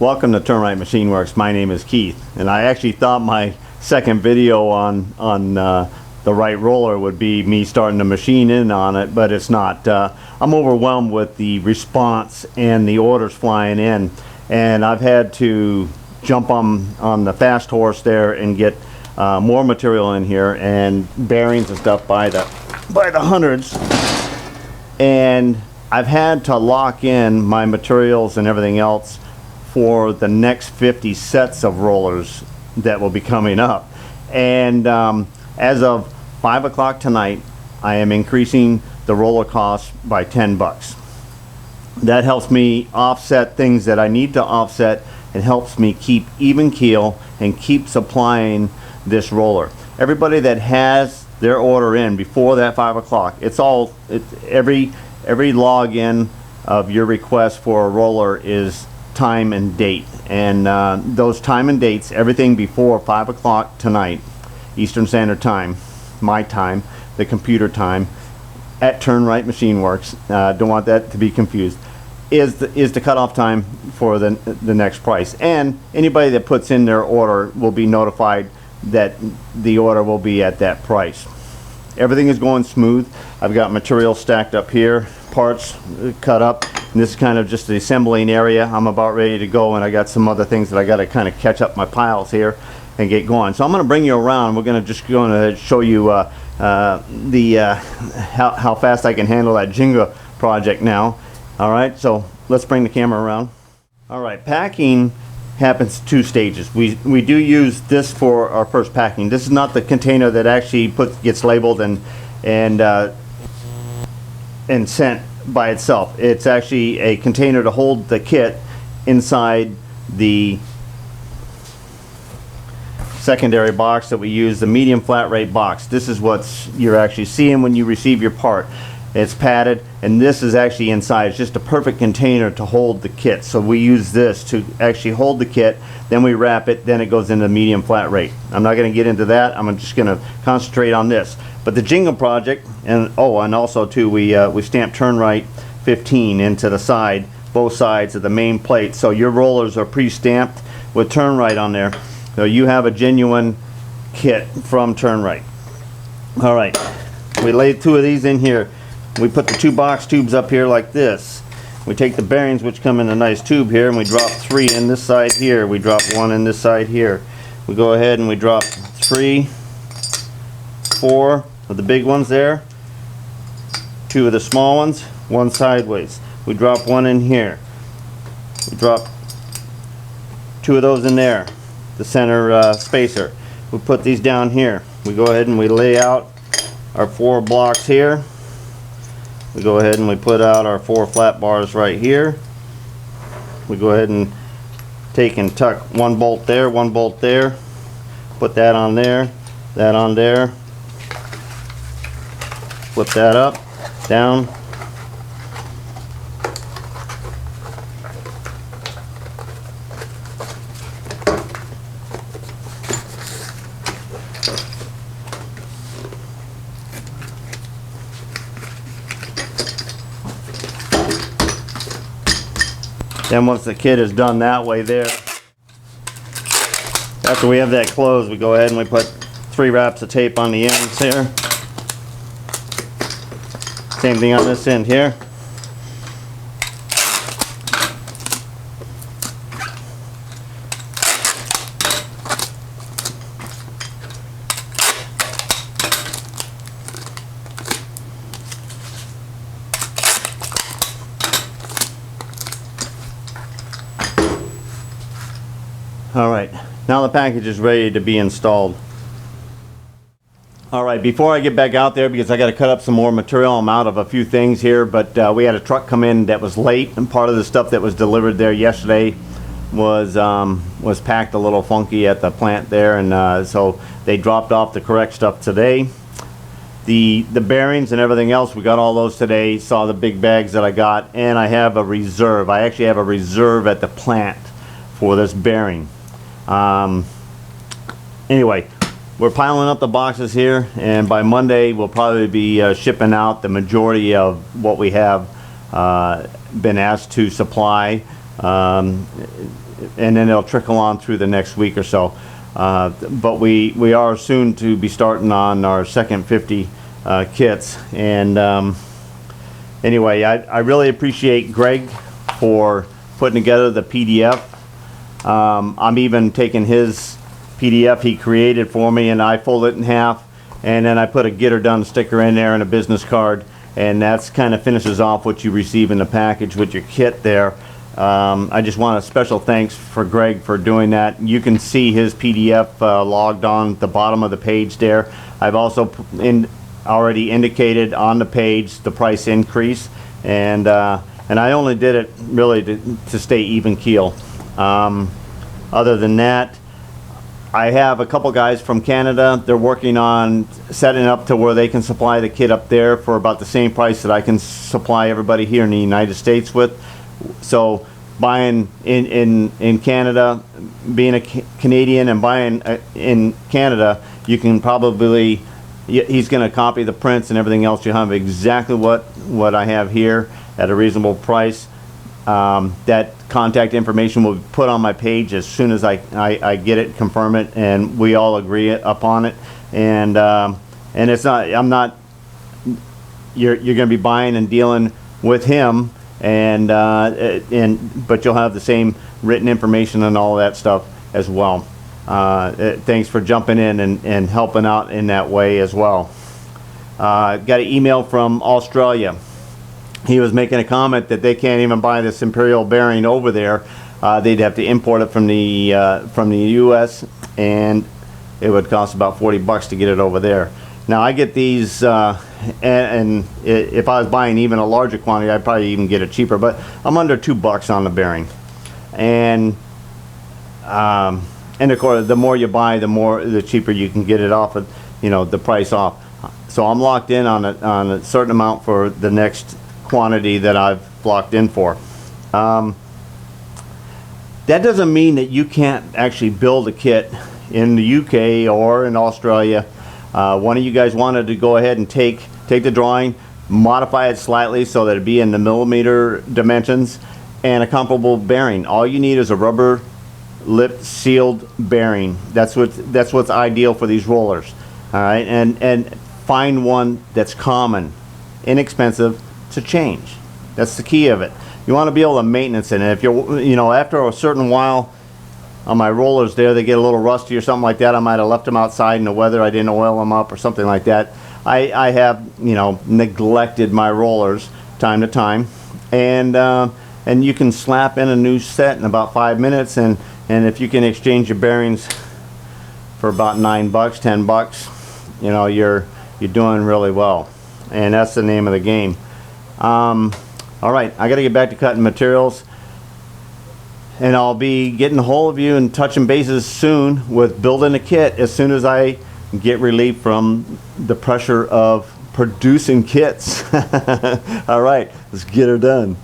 Welcome to Turn Right Machine Works. My name is Keith, and I actually thought my second video on the Wright roller would be me starting to machine in on it, but it's not. I'm overwhelmed with the response and the orders flying in, and I've had to jump on the fast horse there and get more material in here and bearings and stuff by the hundreds, and I've had to lock in my materials and everything else for the next 50 sets of rollers that will be coming up. And as of 5 o'clock tonight, I am increasing the roller cost by 10 bucks. That helps me offset things that I need to offset. It helps me keep even keel and keep supplying this roller. Everybody that has their order in before that 5 o'clock, every login of your request for a roller is time and date, and those time and dates, everything before 5 o'clock tonight Eastern Standard Time, my time, the computer time at Turn Right Machine Works, don't want that to be confused, is the cutoff time for the next price. And anybody that puts in their order will be notified that the order will be at that price. Everything is going smooth. I've got material stacked up here, parts cut up, and this is kind of just the assembling area. I'm about ready to go, and I got some other things that I got to kind of catch up my piles here and get going. So I'm going to bring you around. We're going to just going to show you how fast I can handle that Jenga project now. All right, so let's bring the camera around. All right, packing happens 2 stages. We do use this for our first packing. This is not the container that actually gets labeled and sent by itself. It's actually a container to hold the kit inside the secondary box that we use, the medium flat rate box. This is what you're actually seeing when you receive your part. It's padded, and this is actually inside. It's just a perfect container to hold the kit. So we use this to actually hold the kit, then we wrap it, then it goes into medium flat rate. I'm not going to get into that. I'm just going to concentrate on this. But the Jenga project, and also too, we stamped Turn Right 15 into the side, both sides of the main plate. So your rollers are pre-stamped with Turn Right on there. So you have a genuine kit from Turn Right. All right, we laid 2 of these in here. We put the 2 box tubes up here like this. We take the bearings, which come in a nice tube here, and we drop 3 in this side here. We drop 1 in this side here. We go ahead and we drop 3, 4 of the big ones there, 2 of the small ones, 1 sideways. We drop 1 in here. We drop 2 of those in there, the center spacer. We put these down here. We go ahead and we lay out our 4 blocks here. We go ahead and we put out our 4 flat bars right here. We go ahead and take and tuck 1 bolt there, 1 bolt there. Put that on there, that on there. Flip that up, down. Then once the kit is done that way there, after we have that closed, we go ahead and we put 3 wraps of tape on the ends here. Same thing on this end here. Alright, now the package is ready to be installed. Alright, before I get back out there, because I got to cut up some more material, I'm out of a few things here, but we had a truck come in that was late, and part of the stuff that was delivered there yesterday was packed a little funky at the plant there, and so they dropped off the correct stuff today. The bearings and everything else, we got all those today. Saw the big bags that I got, and I have a reserve. I actually have a reserve at the plant for this bearing. Anyway, we're piling up the boxes here, and by Monday we'll probably be shipping out the majority of what we have been asked to supply. and then it'll trickle on through the next week or so. But we are soon to be starting on our second 50 kits. And anyway, I really appreciate Greg for putting together the PDF. I'm even taking his PDF he created for me, and I fold it in half, and then I put a get her done sticker in there and a business card, and that's kind of finishes off what you receive in the package with your kit there. I just want a special thanks for Greg for doing that. You can see his PDF logged on the bottom of the page there. I've also already indicated on the page the price increase, and I only did it really to stay even keel. Other than that, I have a couple guys from Canada. They're working on setting up to where they can supply the kit up there for about the same price that I can supply everybody here in the United States with. So buying in Canada, being a Canadian and buying in Canada, you can probably, he's going to copy the prints and everything else. You have exactly what I have here at a reasonable price. That contact information will be put on my page as soon as I get it, confirm it, and we all agree upon it. And it's not, you're going to be buying and dealing with him, but you'll have the same written information and all that stuff as well. Thanks for jumping in and helping out in that way as well. Got an email from Australia. He was making a comment that they can't even buy this Imperial bearing over there. They'd have to import it from the U.S. and it would cost about $40 to get it over there. Now I get these, and if I was buying even a larger quantity, I'd probably even get it cheaper. But I'm under $2 on the bearing, and of course, the more you buy, the cheaper you can get it off of, the price off. So I'm locked in on a certain amount for the next quantity that I've locked in for. That doesn't mean that you can't actually build a kit in the UK or in Australia. One of you guys wanted to go ahead and take the drawing, modify it slightly so that it'd be in the millimeter dimensions, and a comparable bearing. All you need is a rubber lip sealed bearing. That's what's ideal for these rollers. All right, and find one that's common, inexpensive to change. That's the key of it. You want to be able to maintenance it. And if you're, after a certain while on my rollers there, they get a little rusty or something like that. I might have left them outside in the weather. I didn't oil them up or something like that. I have, neglected my rollers time to time, and you can slap in a new set in about 5 minutes, and if you can exchange your bearings for about $9, $10, you're doing really well, and that's the name of the game. All right, I got to get back to cutting materials, and I'll be getting a hold of you and touching bases soon with building a kit as soon as I get relief from the pressure of producing kits. All right, let's get her done.